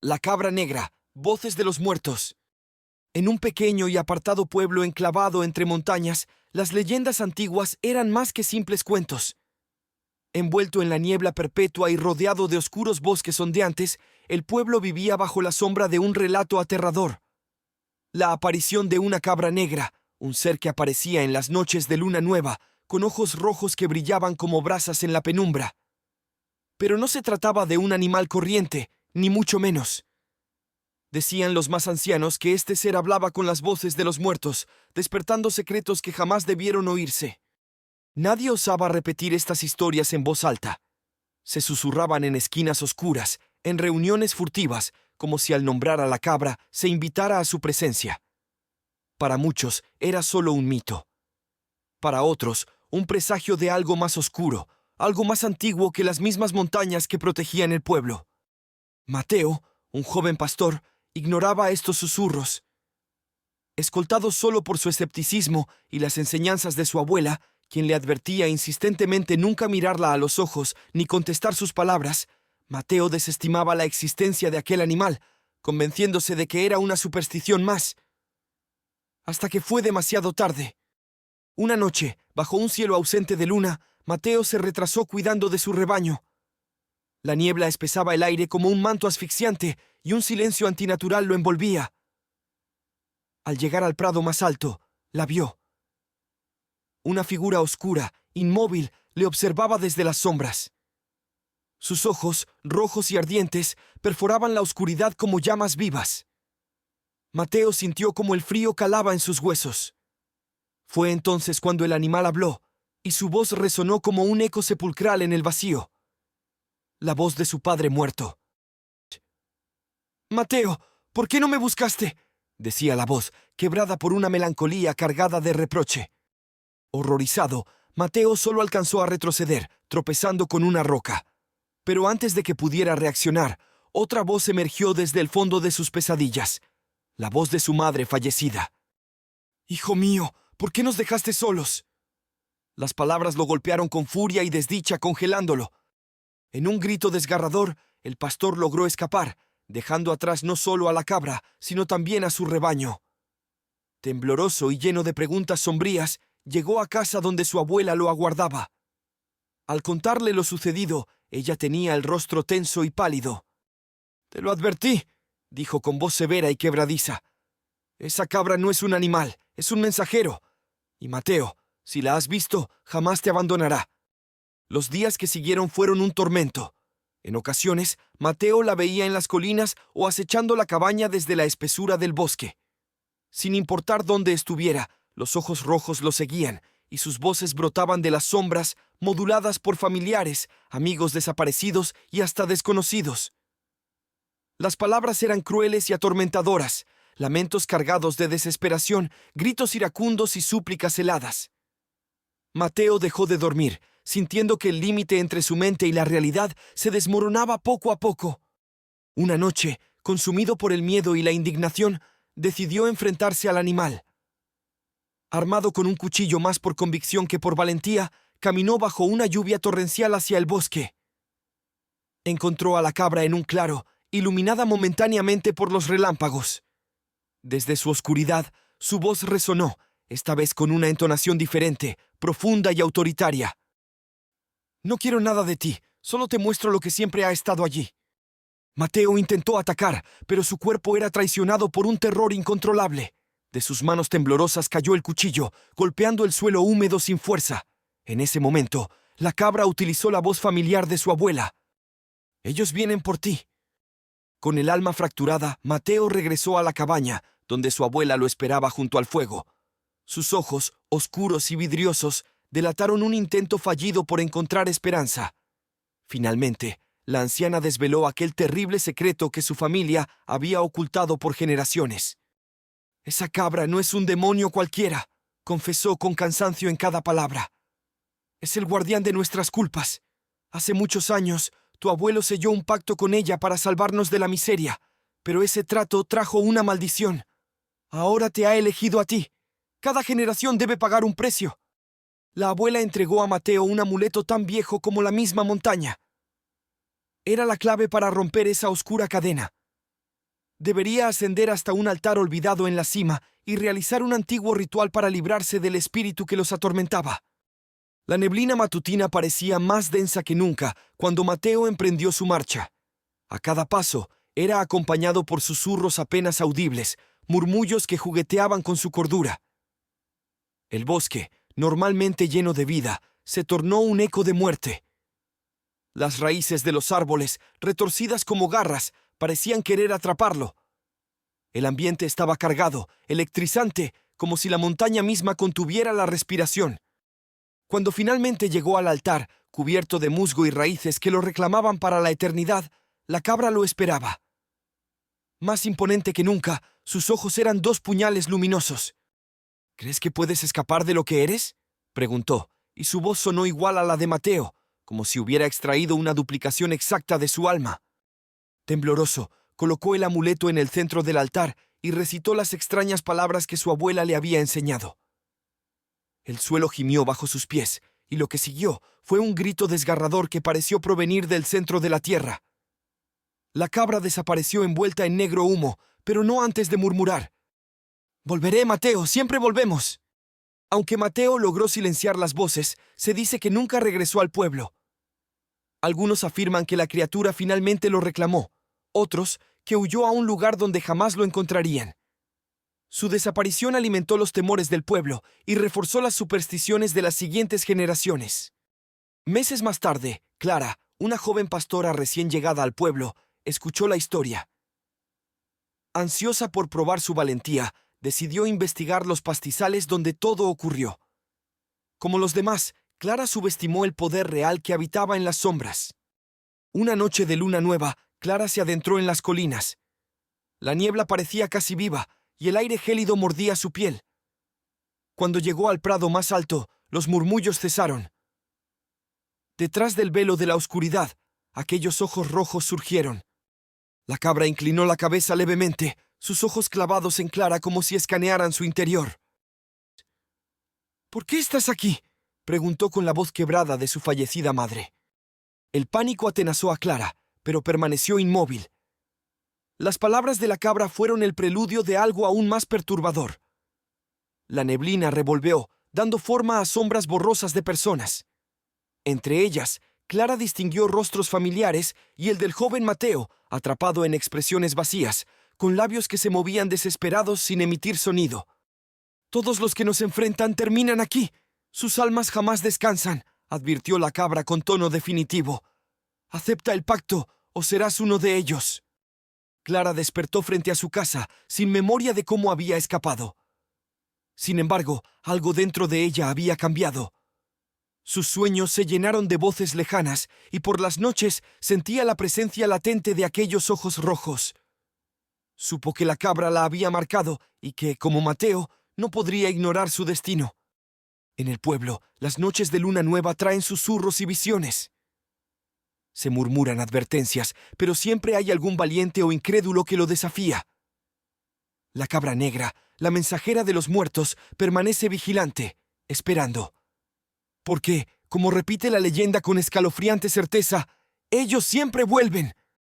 La cabra negra, voces de los muertos. En un pequeño y apartado pueblo enclavado entre montañas, las leyendas antiguas eran más que simples cuentos. Envuelto en la niebla perpetua y rodeado de oscuros bosques ondeantes, el pueblo vivía bajo la sombra de un relato aterrador. La aparición de una cabra negra, un ser que aparecía en las noches de luna nueva, con ojos rojos que brillaban como brasas en la penumbra. Pero no se trataba de un animal corriente, ni mucho menos. Decían los más ancianos que este ser hablaba con las voces de los muertos, despertando secretos que jamás debieron oírse. Nadie osaba repetir estas historias en voz alta. Se susurraban en esquinas oscuras, en reuniones furtivas, como si al nombrar a la cabra se invitara a su presencia. Para muchos era solo un mito. Para otros, un presagio de algo más oscuro, algo más antiguo que las mismas montañas que protegían el pueblo. Mateo, un joven pastor, ignoraba estos susurros. Escoltado solo por su escepticismo y las enseñanzas de su abuela, quien le advertía insistentemente nunca mirarla a los ojos ni contestar sus palabras, Mateo desestimaba la existencia de aquel animal, convenciéndose de que era una superstición más. Hasta que fue demasiado tarde. Una noche, bajo un cielo ausente de luna, Mateo se retrasó cuidando de su rebaño. La niebla espesaba el aire como un manto asfixiante y un silencio antinatural lo envolvía. Al llegar al prado más alto, la vio. Una figura oscura, inmóvil, le observaba desde las sombras. Sus ojos, rojos y ardientes, perforaban la oscuridad como llamas vivas. Mateo sintió como el frío calaba en sus huesos. Fue entonces cuando el animal habló, y su voz resonó como un eco sepulcral en el vacío. La voz de su padre muerto. «Mateo, ¿por qué no me buscaste?», decía la voz, quebrada por una melancolía cargada de reproche. Horrorizado, Mateo solo alcanzó a retroceder, tropezando con una roca. Pero antes de que pudiera reaccionar, otra voz emergió desde el fondo de sus pesadillas. La voz de su madre fallecida. «Hijo mío, ¿por qué nos dejaste solos?». Las palabras lo golpearon con furia y desdicha, congelándolo. En un grito desgarrador, el pastor logró escapar, dejando atrás no solo a la cabra, sino también a su rebaño. Tembloroso y lleno de preguntas sombrías, llegó a casa donde su abuela lo aguardaba. Al contarle lo sucedido, ella tenía el rostro tenso y pálido. «Te lo advertí», dijo con voz severa y quebradiza. «Esa cabra no es un animal, es un mensajero. Y Mateo, si la has visto, jamás te abandonará». Los días que siguieron fueron un tormento. En ocasiones, Mateo la veía en las colinas o acechando la cabaña desde la espesura del bosque. Sin importar dónde estuviera, los ojos rojos lo seguían, y sus voces brotaban de las sombras, moduladas por familiares, amigos desaparecidos y hasta desconocidos. Las palabras eran crueles y atormentadoras, lamentos cargados de desesperación, gritos iracundos y súplicas heladas. Mateo dejó de dormir, sintiendo que el límite entre su mente y la realidad se desmoronaba poco a poco. Una noche, consumido por el miedo y la indignación, decidió enfrentarse al animal. Armado con un cuchillo más por convicción que por valentía, caminó bajo una lluvia torrencial hacia el bosque. Encontró a la cabra en un claro, iluminada momentáneamente por los relámpagos. Desde su oscuridad, su voz resonó, esta vez con una entonación diferente, profunda y autoritaria. «No quiero nada de ti, solo te muestro lo que siempre ha estado allí». Mateo intentó atacar, pero su cuerpo era traicionado por un terror incontrolable. De sus manos temblorosas cayó el cuchillo, golpeando el suelo húmedo sin fuerza. En ese momento, la cabra utilizó la voz familiar de su abuela. «Ellos vienen por ti». Con el alma fracturada, Mateo regresó a la cabaña, donde su abuela lo esperaba junto al fuego. Sus ojos, oscuros y vidriosos, delataron un intento fallido por encontrar esperanza. Finalmente, la anciana desveló aquel terrible secreto que su familia había ocultado por generaciones. «Esa cabra no es un demonio cualquiera», confesó con cansancio en cada palabra. «Es el guardián de nuestras culpas. Hace muchos años, tu abuelo selló un pacto con ella para salvarnos de la miseria, pero ese trato trajo una maldición. Ahora te ha elegido a ti. Cada generación debe pagar un precio». La abuela entregó a Mateo un amuleto tan viejo como la misma montaña. Era la clave para romper esa oscura cadena. Debería ascender hasta un altar olvidado en la cima y realizar un antiguo ritual para librarse del espíritu que los atormentaba. La neblina matutina parecía más densa que nunca cuando Mateo emprendió su marcha. A cada paso era acompañado por susurros apenas audibles, murmullos que jugueteaban con su cordura. El bosque, normalmente lleno de vida, se tornó un eco de muerte. Las raíces de los árboles, retorcidas como garras, parecían querer atraparlo. El ambiente estaba cargado, electrizante, como si la montaña misma contuviera la respiración. Cuando finalmente llegó al altar, cubierto de musgo y raíces que lo reclamaban para la eternidad, la cabra lo esperaba. Más imponente que nunca, sus ojos eran 2 puñales luminosos. «¿Crees que puedes escapar de lo que eres?», preguntó, y su voz sonó igual a la de Mateo, como si hubiera extraído una duplicación exacta de su alma. Tembloroso, colocó el amuleto en el centro del altar y recitó las extrañas palabras que su abuela le había enseñado. El suelo gimió bajo sus pies, y lo que siguió fue un grito desgarrador que pareció provenir del centro de la tierra. La cabra desapareció envuelta en negro humo, pero no antes de murmurar: «Volveré, Mateo, siempre volvemos». Aunque Mateo logró silenciar las voces, se dice que nunca regresó al pueblo. Algunos afirman que la criatura finalmente lo reclamó, otros que huyó a un lugar donde jamás lo encontrarían. Su desaparición alimentó los temores del pueblo y reforzó las supersticiones de las siguientes generaciones. Meses más tarde, Clara, una joven pastora recién llegada al pueblo, escuchó la historia. Ansiosa por probar su valentía, decidió investigar los pastizales donde todo ocurrió. Como los demás, Clara subestimó el poder real que habitaba en las sombras. Una noche de luna nueva, Clara se adentró en las colinas. La niebla parecía casi viva, y el aire gélido mordía su piel. Cuando llegó al prado más alto, los murmullos cesaron. Detrás del velo de la oscuridad, aquellos ojos rojos surgieron. La cabra inclinó la cabeza levemente, sus ojos clavados en Clara como si escanearan su interior. «¿Por qué estás aquí?», preguntó con la voz quebrada de su fallecida madre. El pánico atenazó a Clara, pero permaneció inmóvil. Las palabras de la cabra fueron el preludio de algo aún más perturbador. La neblina revolvió, dando forma a sombras borrosas de personas. Entre ellas, Clara distinguió rostros familiares y el del joven Mateo, atrapado en expresiones vacías, con labios que se movían desesperados sin emitir sonido. «Todos los que nos enfrentan terminan aquí. Sus almas jamás descansan», advirtió la cabra con tono definitivo. «Acepta el pacto o serás uno de ellos». Clara despertó frente a su casa, sin memoria de cómo había escapado. Sin embargo, algo dentro de ella había cambiado. Sus sueños se llenaron de voces lejanas y por las noches sentía la presencia latente de aquellos ojos rojos. Supo que la cabra la había marcado y que, como Mateo, no podría ignorar su destino. En el pueblo, las noches de luna nueva traen susurros y visiones. Se murmuran advertencias, pero siempre hay algún valiente o incrédulo que lo desafía. La cabra negra, la mensajera de los muertos, permanece vigilante, esperando. Porque, como repite la leyenda con escalofriante certeza, ellos siempre vuelven.